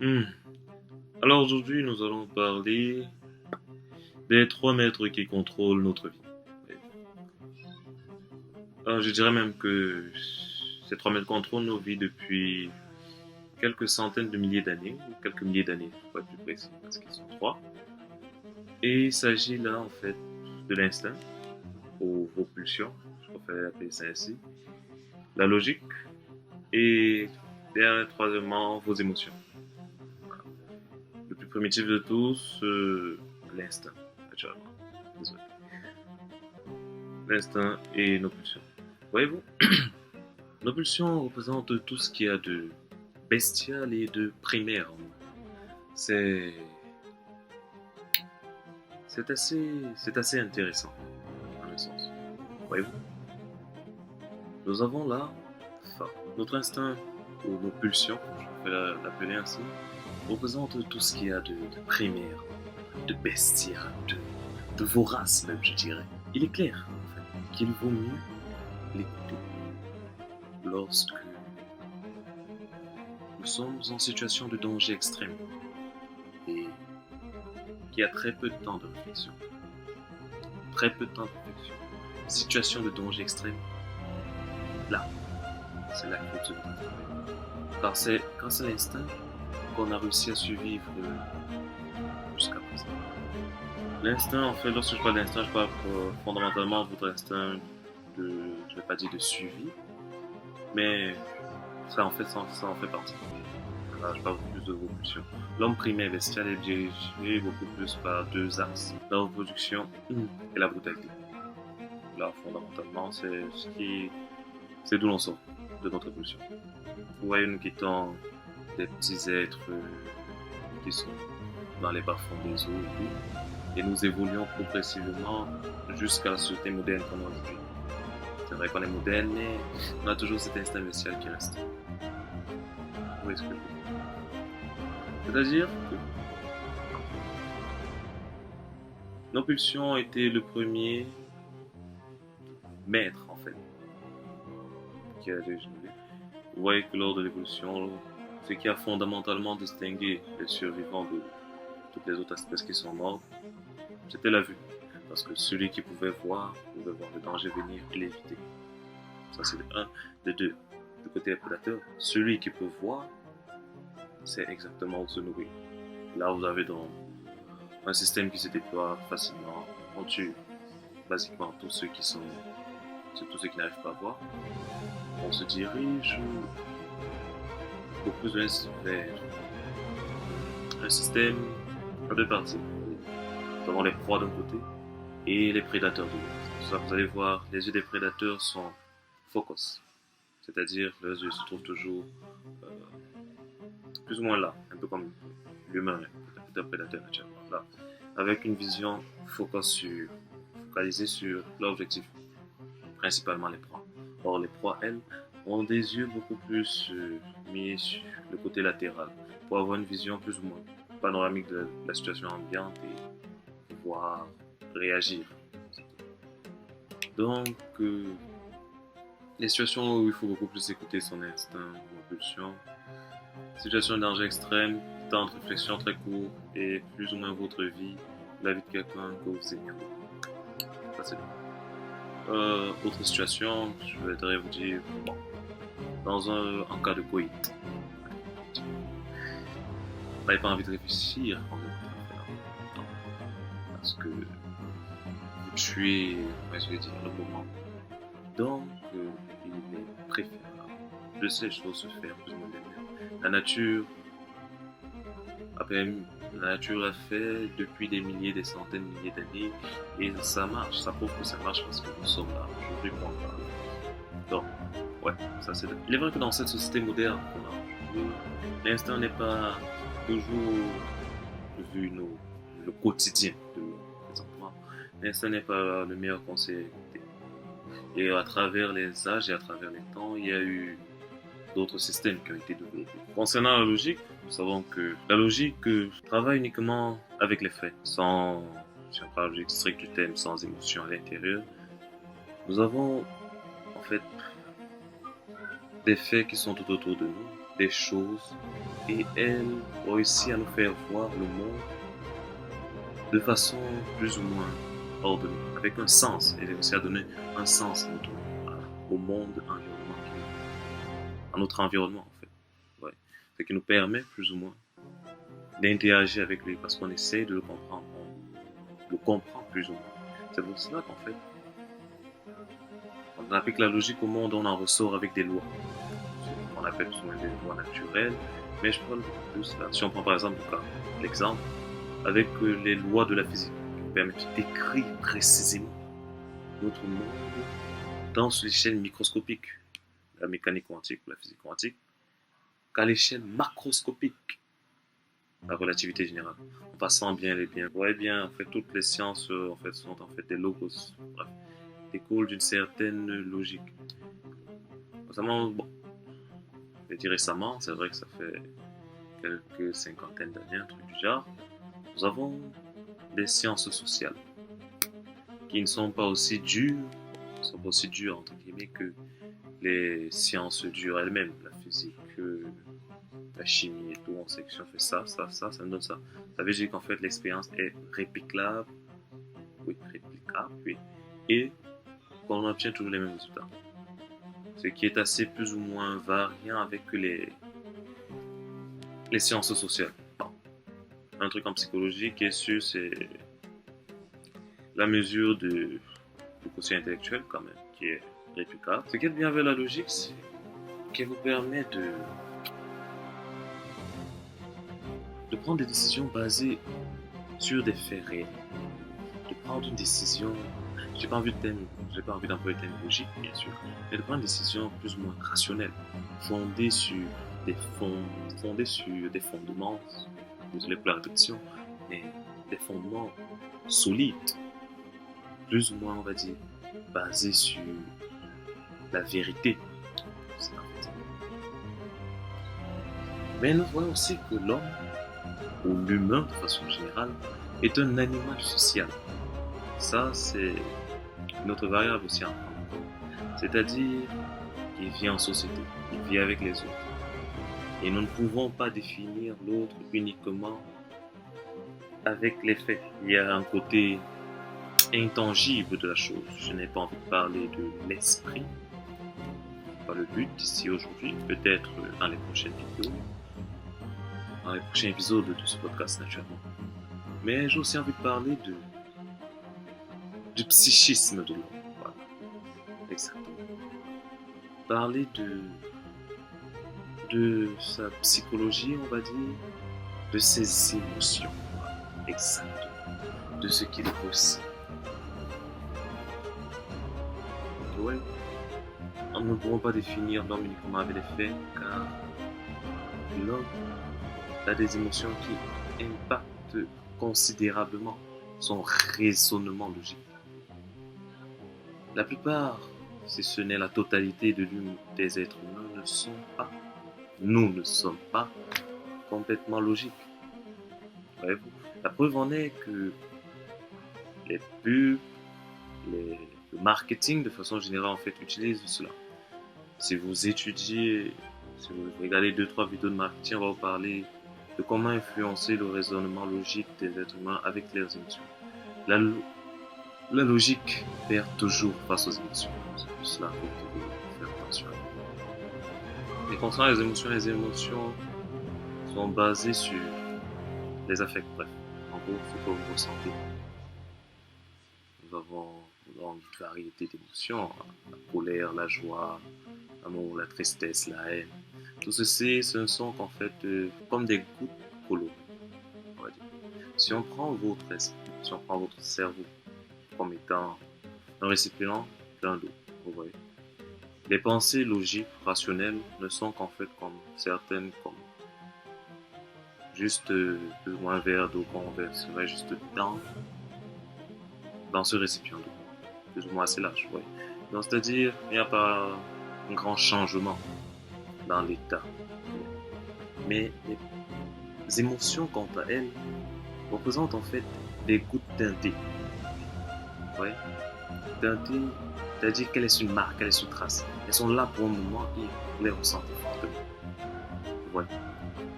Hmm. Alors aujourd'hui, nous allons parler des trois maîtres qui contrôlent notre vie. Alors, je dirais même que ces trois maîtres contrôlent nos vies depuis quelques centaines de milliers d'années, ou quelques milliers d'années, pour être plus précis, parce qu'ils sont trois. Et il s'agit là, en fait, de l'instinct, ou vos pulsions, je préfère appeler ça ainsi, la logique, et troisièmement, vos émotions. Le plus primitif de tous, l'instinct, naturellement. Désolé. L'instinct et nos pulsions. Voyez-vous, nos pulsions représentent tout ce qu'il y a de bestial et de primaire en nous. C'est, c'est assez intéressant, en un sens. Voyez-vous, nous avons là, enfin, notre instinct ou nos pulsions, je vais l'appeler ainsi, représentent tout ce qu'il y a de primaire, de bestial, de vorace même, je dirais. Il est clair, en fait, qu'il vaut mieux l'écouter lorsque nous sommes en situation de danger extrême et qu'il y a très peu de temps de réflexion. Très peu de temps de réflexion. Situation de danger extrême, là, c'est là qu'il faut se battre. Car c'est grâce à l'instinct qu'on a réussi à survivre jusqu'à présent. L'instinct, en fait, lorsque je parle d'instinct, je parle fondamentalement de votre instinct de, je ne vais pas dire de suivi, mais ça en fait partie. Là, je parle plus de vos pulsions. L'homme primaire bestial est dirigé beaucoup plus par deux axes, la reproduction et la brutalité. Là, fondamentalement, c'est d'où l'on sort, de notre évolution. Vous voyez, nous quittons des petits êtres qui sont dans les bas-fonds des eaux et tout, et nous évoluons progressivement jusqu'à la société moderne qu'on a aujourd'hui. C'est vrai qu'on est moderne, mais on a toujours cet instinct bestial qui reste. Vous voyez ce que je veux dire? C'est-à-dire que nos pulsions étaient le premier maître, en fait, qui a dégénéré. Vous voyez que lors de l'évolution, ce qui a fondamentalement distingué les survivants de toutes les autres espèces qui sont mortes, c'était la vue. Parce que celui qui pouvait voir le danger venir et l'éviter. Ça, c'est le 1. Le 2, du côté des prédateurs, celui qui peut voir, c'est exactement où se nourrir. Là, vous avez donc un système qui se déploie facilement. On tue basiquement tous ceux qui n'arrivent pas à voir. On se dirige beaucoup plus vers un système à deux parties. Nous avons les proies d'un côté et les prédateurs de l'autre. Ça, vous allez voir, les yeux des prédateurs sont focus, c'est-à-dire leurs yeux se trouvent toujours euh, plus ou moins là, un peu comme l'humain est un prédateur naturellement, là, avec une vision focalisée sur l'objectif, principalement les proies. Or, les proies, elles, ont des yeux beaucoup plus mis sur le côté latéral pour avoir une vision plus ou moins panoramique de la situation ambiante et pouvoir réagir. Donc, les situations où il faut beaucoup plus écouter son instinct ou impulsion, situation de danger extrême, temps de réflexion très court et plus ou moins votre vie, la vie de quelqu'un que vous aimez. Ça, c'est bien. Autre situation, je voudrais vous dire, bon, en cas de coït, vous n'avez pas envie de réfléchir quand vous êtes en train de faire parce que vous tuez, je vais dire, le moment. Donc, il est préférable de ces choses se faire plus ou moins la nature après, la nature l'a fait depuis des milliers, des centaines de milliers d'années et ça marche, ça prouve que ça marche parce que nous sommes là aujourd'hui pour en parler. Donc, ouais, ça c'est. Il est vrai que dans cette société moderne qu'on a aujourd'hui, l'instinct n'est pas toujours vu le quotidien de présentement. L'instinct n'est pas le meilleur conseil à écouter. Et à travers les âges et à travers les temps, il y a eu d'autres systèmes qui ont été développés. Concernant la logique, nous savons que la logique travaille uniquement avec les faits, sans, si on prend la logique stricte du thème, sans émotion à l'intérieur. Nous avons en fait des faits qui sont tout autour de nous, des choses et elle réussit à nous faire voir le monde de façon plus ou moins ordonnée, avec un sens. Elle réussit à donner un sens au monde environnement, à notre environnement en fait. Ouais. Ce qui nous permet plus ou moins d'interagir avec lui parce qu'on essaie de le comprendre, on le comprend plus ou moins. C'est pour cela qu'en fait, on applique la logique au monde, on en ressort avec des lois. On appelle plus ou moins des lois naturelles, mais je parle plus là. Si on prend par exemple l'exemple avec les lois de la physique, qui nous permettent de décrire précisément notre monde dans l'échelle microscopique, la mécanique quantique ou la physique quantique, qu'à l'échelle macroscopique, la relativité générale. En passant bien les biens. Vous voyez bien, en fait, toutes les sciences en fait, sont en fait des logos. Bref, découlent d'une certaine logique. Notamment, bon, je dis récemment, c'est vrai que ça fait quelques cinquantaines d'années, un truc du genre, nous avons des sciences sociales qui ne sont pas aussi dures, entre guillemets, que les sciences dures elles-mêmes, la physique, la chimie et tout. On sait que si on fait ça nous donne ça. Ça veut dire qu'en fait l'expérience est réplicable, oui, et qu'on obtient toujours les mêmes résultats. Ce qui est assez plus ou moins variant avec les sciences sociales. Un truc en psychologie qui est sûr, c'est la mesure du quotient intellectuel quand même, qui est réplicable. Ce qui est bien avec la logique, c'est qu'elle vous permet de prendre des décisions basées sur des faits réels. De prendre une décision, j'ai pas envie d'employer le terme logique, bien sûr, mais de prendre une décision plus ou moins rationnelle, fondée sur des fondements, désolé pour la répétition, mais des fondements solides, plus ou moins, on va dire, basés sur la vérité. Mais nous voyons aussi que l'homme, ou l'humain de façon générale, est un animal social. Ça, c'est notre variable aussi en prendre. C'est-à-dire qu'il vit en société, il vit avec les autres. Et nous ne pouvons pas définir l'autre uniquement avec les faits. Il y a un côté intangible de la chose. Je n'ai pas envie de parler de l'esprit. C'est pas le but ici aujourd'hui. Peut-être dans les prochaines vidéos, dans les prochains épisodes de ce podcast naturellement. Mais j'ai aussi envie de parler du psychisme de l'homme. Voilà. Exactement. Parler de sa psychologie, on va dire, de ses émotions. Exactement. De ce qu'il ressent. Ouais. Nous ne pourrons pas définir l'homme uniquement avec les faits, car l'homme a des émotions qui impactent considérablement son raisonnement logique. La plupart, si ce n'est la totalité des êtres humains, nous ne sommes pas complètement logiques. Voyez-vous, la preuve en est que les pubs, le marketing de façon générale en fait utilise cela. Si vous regardez 2-3 vidéos de marketing, on va vous parler de comment influencer le raisonnement logique des êtres humains avec leurs émotions. La logique perd toujours face aux émotions. C'est pour cela qu'il faut faire attention. Et concernant les émotions sont basées sur les affects. Bref, en gros, ce que vous ressentez. Nous avons une variété d'émotions, la colère, la joie, l'amour, la tristesse, la haine. Tout ceci, ce ne sont qu'en fait comme des gouttes colorées, on va dire. Si on prend votre cerveau comme étant un récipient plein d'eau, vous voyez, les pensées logiques, rationnelles ne sont qu'en fait comme certaines, comme juste plus ou moins un verre d'eau qu'on verserait juste dans ce récipient d'eau, plus ou moins assez large, vous voyez. Donc c'est-à-dire, il n'y a pas un grand changement dans l'état. Mais les émotions, quant à elles, représentent en fait des gouttes teintées. Vous voyez, teintées, c'est-à-dire qu'elles laissent une marque, qu'elles laissent une trace. Elles sont là pour un moment et vous les ressentez fortement. Ouais.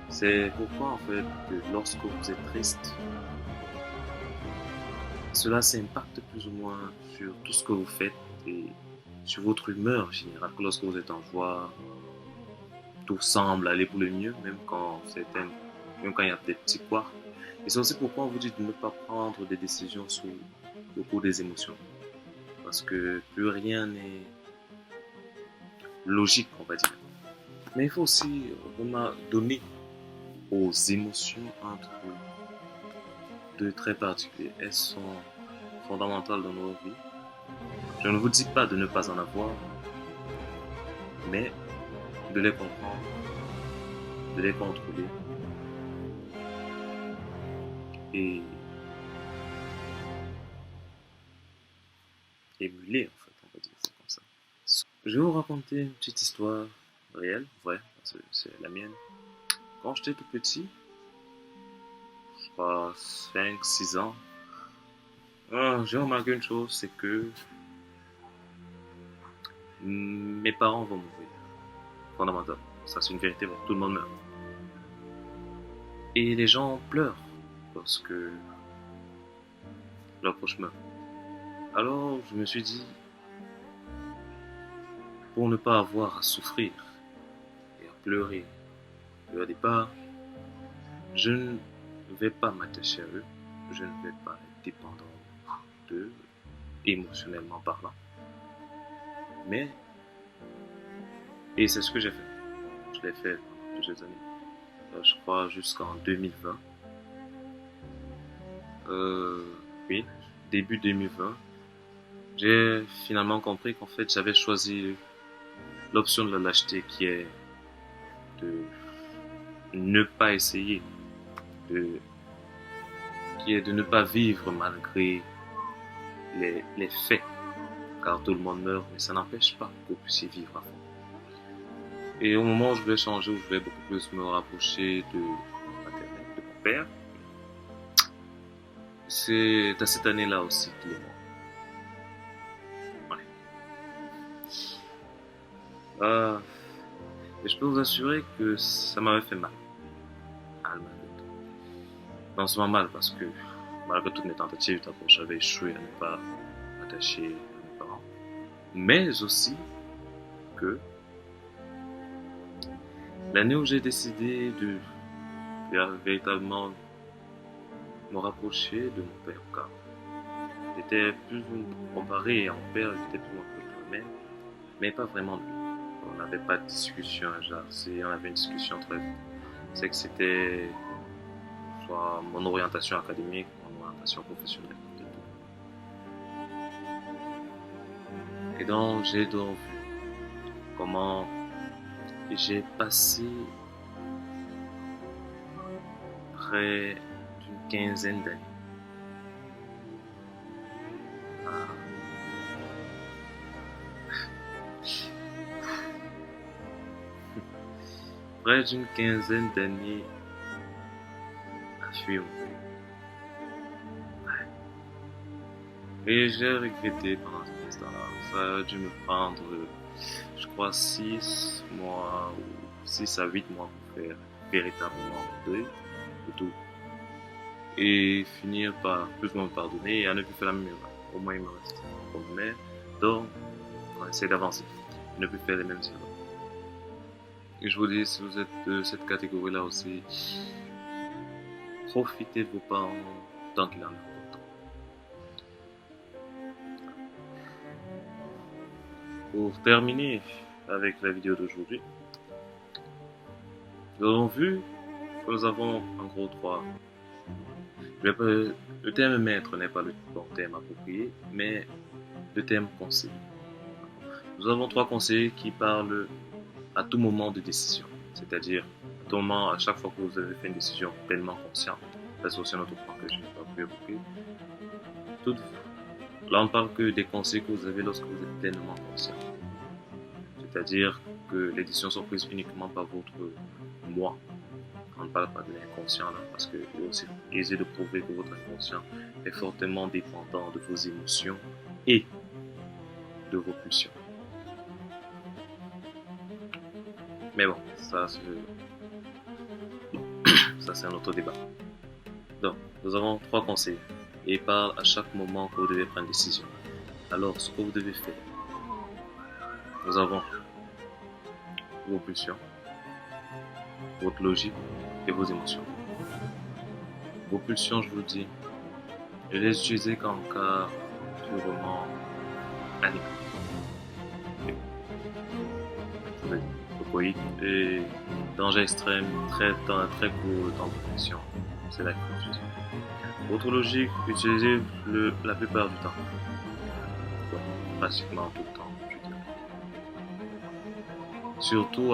C'est pourquoi en fait que lorsque vous êtes triste, cela s'impacte plus ou moins sur tout ce que vous faites et sur votre humeur en général. Lorsque vous êtes en joie, tout semble aller pour le mieux, même quand il y a des petits couacs. Et c'est aussi pourquoi on vous dit de ne pas prendre des décisions sous le coup des émotions. Parce que plus rien n'est logique, on va dire. Mais il faut aussi donner aux émotions entre deux traits particuliers. Elles sont fondamentales dans nos vies. Je ne vous dis pas de ne pas en avoir, mais de les comprendre, de les contrôler et émuler, en fait, on va dire ça comme ça. Je vais vous raconter une petite histoire réelle, vraie, parce que c'est la mienne. Quand j'étais tout petit, je crois 5, 6 ans, j'ai remarqué une chose, c'est que mes parents vont mourir. Fondamental. Ça, c'est une vérité, tout le monde meurt. Et les gens pleurent parce que leur proche meurt. Alors, je me suis dit, pour ne pas avoir à souffrir et à pleurer au départ, je ne vais pas m'attacher à eux, je ne vais pas être dépendant d'eux, émotionnellement parlant. Mais, et c'est ce que j'ai fait. Je l'ai fait pendant plusieurs années. Je crois jusqu'en 2020. Oui, début 2020. J'ai finalement compris qu'en fait, j'avais choisi l'option de la lâcheté qui est de ne pas essayer, qui est de ne pas vivre malgré les faits, car tout le monde meurt, mais ça n'empêche pas que vous puissiez vivre à fond. Et au moment où je voulais changer, où je voulais beaucoup plus me rapprocher de mon père, c'est à cette année-là aussi qu'il est mort. Ouais. Et je peux vous assurer que ça m'avait fait mal. Mal, malgré tout. Non seulement mal parce que malgré toutes mes tentatives, d'abord j'avais échoué à ne pas m'attacher à mes parents. Mais aussi que l'année où j'ai décidé de véritablement me rapprocher de mon père, car j'étais plus comparé à mon père, j'étais plus proche de ma mère, mais pas vraiment de lui. On n'avait pas de discussion, genre, si on avait une discussion très... C'est que c'était soit mon orientation académique, mon orientation professionnelle. Et donc, j'ai donc vu comment j'ai passé près d'une quinzaine d'années à près d'une quinzaine d'années à fuir. Et j'ai regretté pendant cet instant-là. Ça a dû me prendre, je crois, 6 mois ou 6 à 8 mois pour faire véritablement le deuil de tout. Et finir par plus ou moins me pardonner et à ne plus faire la même erreur. Au moins, il me reste une mère. Donc, on essaie d'avancer. Ne plus faire les mêmes erreurs. Et je vous dis, si vous êtes de cette catégorie-là aussi, profitez de vos parents tant qu'il en est. Pour terminer avec la vidéo d'aujourd'hui, nous avons vu que nous avons en gros trois. Le terme maître n'est pas le bon terme approprié, mais le terme conseiller. Nous avons 3 conseillers qui parlent à tout moment de décision, c'est-à-dire à tout moment, à chaque fois que vous avez fait une décision pleinement consciente. Ça, c'est aussi un autre point que je n'ai pas pu évoquer. Là, on ne parle que des conseils que vous avez lorsque vous êtes pleinement conscient. C'est-à-dire que les décisions sont prises uniquement par votre moi. On ne parle pas de l'inconscient là, parce qu'il est aussi aisé de prouver que votre inconscient est fortement dépendant de vos émotions et de vos pulsions. Mais bon, ça ça c'est un autre débat. Donc, nous avons 3 conseils et ils parlent à chaque moment que vous devez prendre une décision. Alors, ce que vous devez faire, nous avons vos pulsions, votre logique et vos émotions. Vos pulsions, je vous le dis, je les utilise qu'en cas purement animal. Le coït et danger extrême, très court temps de réflexion. C'est là qu'il faut utiliser. Votre logique, utilisez la plupart du temps. Ouais, pratiquement tout le temps, je dirais. Surtout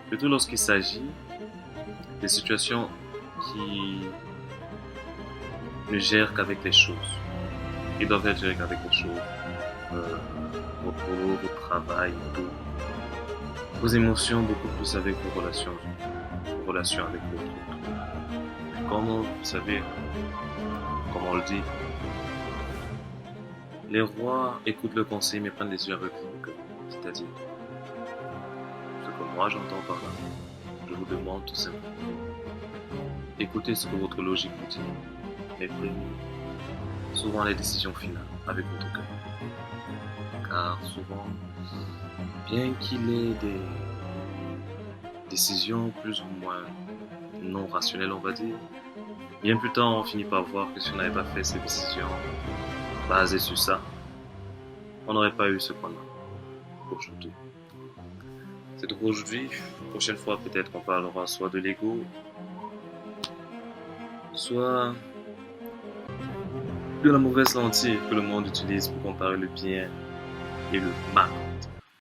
surtout lorsqu'il s'agit des situations qui ne gèrent qu'avec les choses. Ils doivent être gérés qu'avec les choses. Votre boulot, votre travail, tout. Vos émotions beaucoup plus avec vos relations avec l'autre. Comme vous savez, comme on le dit, les rois écoutent le conseil mais prennent des décisions avec le cœur. C'est-à-dire, ce que moi j'entends par là, je vous demande tout simplement, écoutez ce que votre logique vous dit, mais prenez souvent les décisions finales avec votre cœur. Car souvent, bien qu'il ait des décisions plus ou moins non rationnelles, on va dire, bien plus tard on finit par voir que si on n'avait pas fait ces décisions basées sur ça, on n'aurait pas eu ce qu'on a aujourd'hui. C'est donc aujourd'hui, prochaine fois peut-être qu'on parlera soit de l'ego, soit de la mauvaise lentille que le monde utilise pour comparer le bien et le mal.